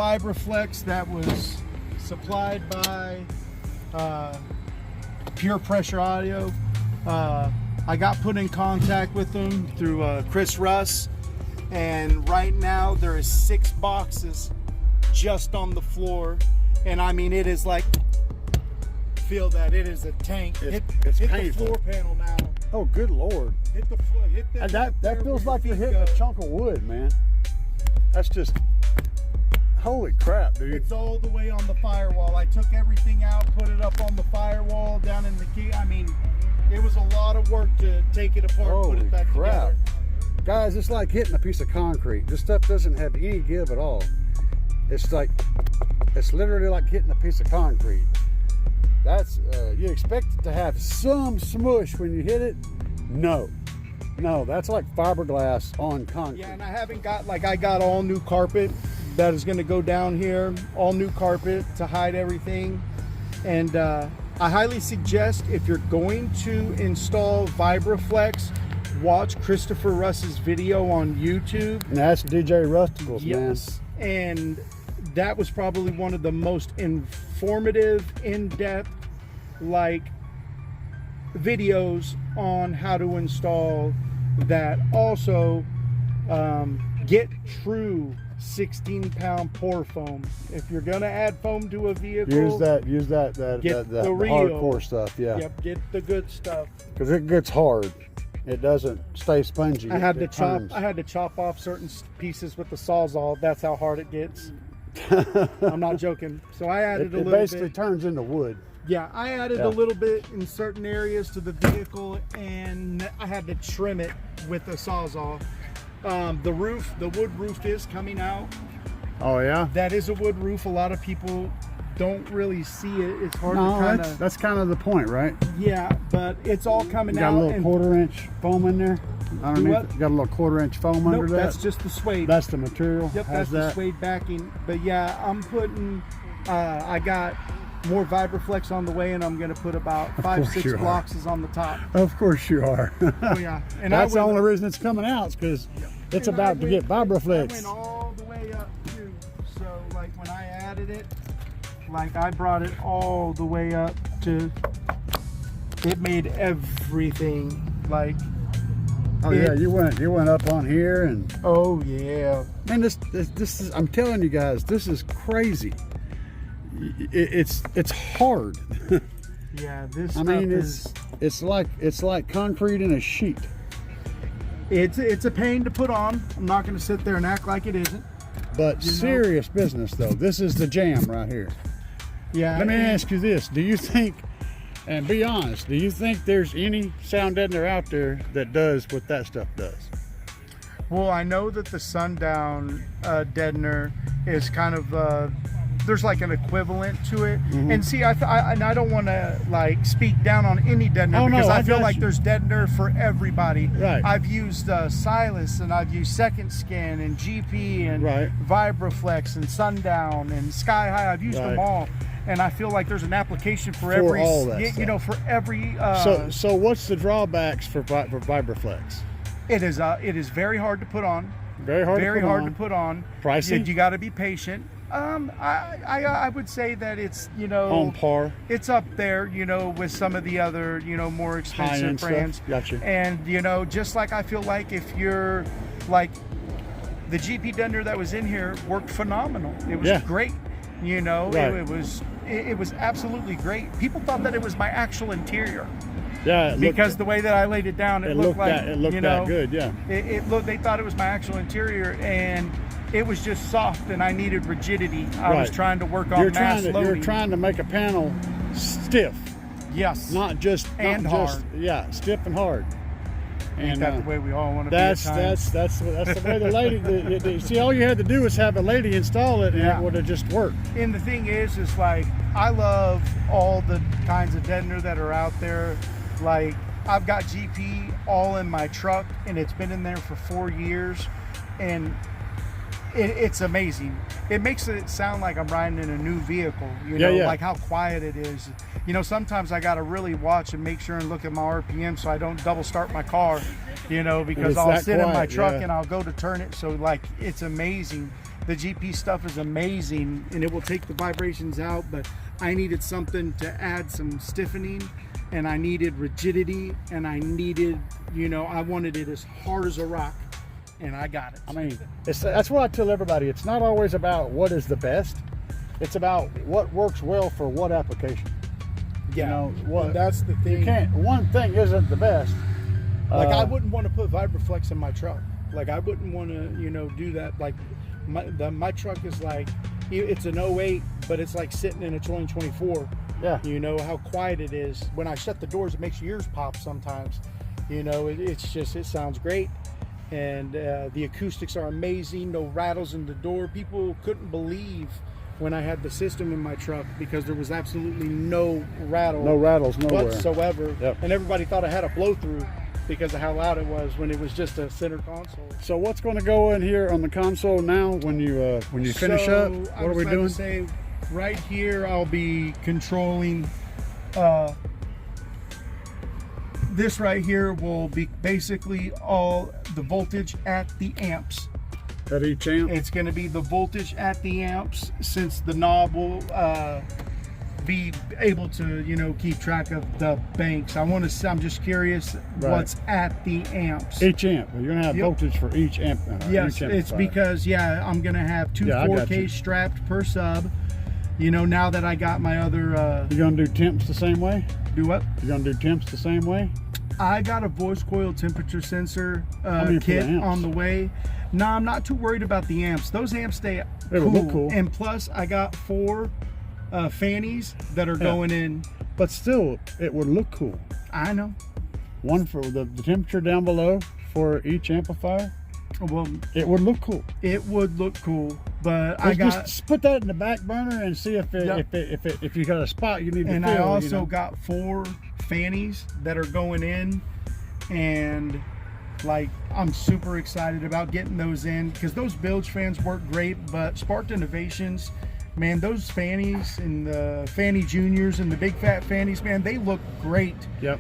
VibroFlex that was supplied by Pure Pressure Audio. I got put in contact with them through Chris Russ, and right now there is 6 boxes just on the floor, and I mean it is like, feel that it is a tank. It's hit painful. the floor panel now. Oh, good Lord. Hit the floor. Hit And that feels like you're hitting a chunk of wood, man. That's just, holy crap, dude. It's all the way on the firewall. I took everything out, put it up on the firewall down in the key. I mean, it was a lot of work to take it apart and put it back together. Guys, it's like hitting a piece of concrete. This stuff doesn't have any give at all. It's like, it's literally like hitting a piece of concrete. That's, you expect it to have some smush when you hit it. No, that's like fiberglass on concrete. Yeah, and I haven't got, like, I got all new carpet that is going to go down here, all new carpet to hide everything. And I highly suggest, if you're going to install VibroFlex, watch Christopher Russ's video on YouTube. And that's DJ Rusticles, yes, man. And that was probably one of the most informative, in-depth, like, videos on how to install that. Also, get true 16-pound pour foam. If you're gonna add foam to a vehicle, use that get the real hardcore stuff. Yeah. Yep, get the good stuff. Because it gets hard. It doesn't stay spongy. I had to chop off certain pieces with the Sawzall. That's how hard it gets. I'm not joking. So I added a little bit. It basically turns into wood. Yeah, I added a little bit in certain areas to the vehicle, and I had to trim it with the Sawzall. The wood roof is coming out. Oh yeah? That is a wood roof. A lot of people don't really see it. It's hard no, to kind of... that's kind of the point, right? Yeah, but it's all coming out. Got a little quarter-inch foam in there? Underneath, got a little quarter-inch foam under that? That's just the suede. That's the material? Yep, that's the suede backing. But yeah, I'm putting... I got more VibroFlex on the way, and I'm going to put about 5-6 boxes on the top. Of course you are. Oh yeah. And that's the only reason it's coming out, is because it's about to get VibroFlex. I went all the way up too. So like when I added it, like I brought it all the way up to, it made everything like. Oh yeah, you went up on here and. Oh yeah. Man, this is, I'm telling you guys, this is crazy. It's hard. Yeah, this. I mean, it's like concrete in a sheet. It's a pain to put on. I'm not going to sit there and act like it isn't. But serious business though. This is the jam right here. Yeah. Let me ask you this: do you think, and be honest, do you think there's any sound deadener out there that does what that stuff does? Well, I know that the sundown deadener is kind of. There's like an equivalent to it. And see, I don't want to like speak down on any deadener, because I feel like there's deadener for everybody. Right. I've used Silas, and I've used Second Skin and GP and VibroFlex and Sundown and Sky High. I've used them all, and I feel like there's an application for every all that stuff. You know, for every. So what's the drawbacks for VibroFlex? It is very hard to put on. Very hard to put on. Pricey? You got to be patient. I would say that it's, you know, on par. It's up there, you know, with some of the other, you know, more expensive brands. Stuff. Gotcha. And, you know, just like I feel like if you're like the GP deadener that was in here worked phenomenal. It was great. You know, it was absolutely great. People thought that it was my actual interior. Yeah, because the way that I laid it down, it looked like it looked that good. Yeah, it looked. They thought it was my actual interior, and it was just soft, and I needed rigidity. I was trying to work on mass loading. You're trying to make a panel stiff. Yes. Not just hard. Yeah, stiff and hard. And that's the way we all want to be. That's the way the lady. See, all you had to do was have a lady install it, and it would have just worked. And the thing is like I love all the kinds of deadener that are out there. Like I've got GP all in my truck, and it's been in there for 4 years, and it's amazing. It makes it sound like I'm riding in a new vehicle, you Yeah, know, yeah. like how quiet it is. You know, sometimes I got to really watch and make sure and look at my RPM so I don't double start my car, you know, because It's I'll that sit in my quiet, truck yeah. and I'll go to turn it. So like, it's amazing. The GP stuff is amazing and it will take the vibrations out, but I needed something to add some stiffening, and I needed rigidity, and I needed, you know, I wanted it as hard as a rock. And I got it. I mean, that's what I tell everybody. It's not always about what is the best. It's about what works well for what application. Yeah, You know, what, that's the thing. you can't, one thing isn't the best. Like I wouldn't want to put VibroFlex in my truck. Like I wouldn't want to, you know, do that. Like my truck is like, it's an 08, but it's like sitting in a 2024. Yeah. You know how quiet it is. When I shut the doors, it makes your ears pop sometimes. You know, it's just, it sounds great. And the acoustics are amazing. No rattles in the door. People couldn't believe when I had the system in my truck because there was absolutely no rattle. No rattles nowhere. Whatsoever. Yep. And everybody thought I had a blow through because of how loud it was when it was just a center console. So what's going to go in here on the console now when you finish up? What are we doing? Say, right here I'll be controlling this right here will be basically all the voltage at the amps. At each amp? It's going to be the voltage at the amps, since the knob will be able to, you know, keep track of the banks. I'm just curious what's at the amps. Each amp. You're going to have voltage for each amp. Yes, each it's amplifier. because, I'm going to have two 4K strapped per sub. You know, now that I got my other... You're going to do temps the same way? Do what? You're going to do temps the same way? I got a voice coil temperature sensor mean, kit for the amps? on the way. No, I'm not too worried about the amps. Those amps stay They will look cool. And plus, I got 4 fannies that are going in. But still, it would look cool. I know. One for the temperature down below for each amplifier. Well, It would look cool. it would look cool, but I got... Just put that in the back burner and see if you got a spot you need to And fill. I also you know? got 4 fannies that are going in, and like I'm super excited about getting those in because those bilge fans work great, but Sparked Innovations, man, those fannies and the Fanny Juniors and the big fat fannies, man, they look great. Yep.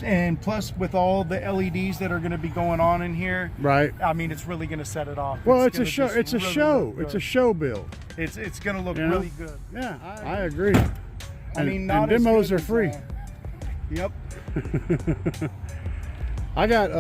And plus with all the LEDs that are going to be going on in here, Right. I mean, it's really going to set it off. Well, it's a gonna show. just It's a really show. look It's a good. show build. It's going to look You know? really good. Yeah, I agree. I mean, not and as demos good are as, free. Yep. I got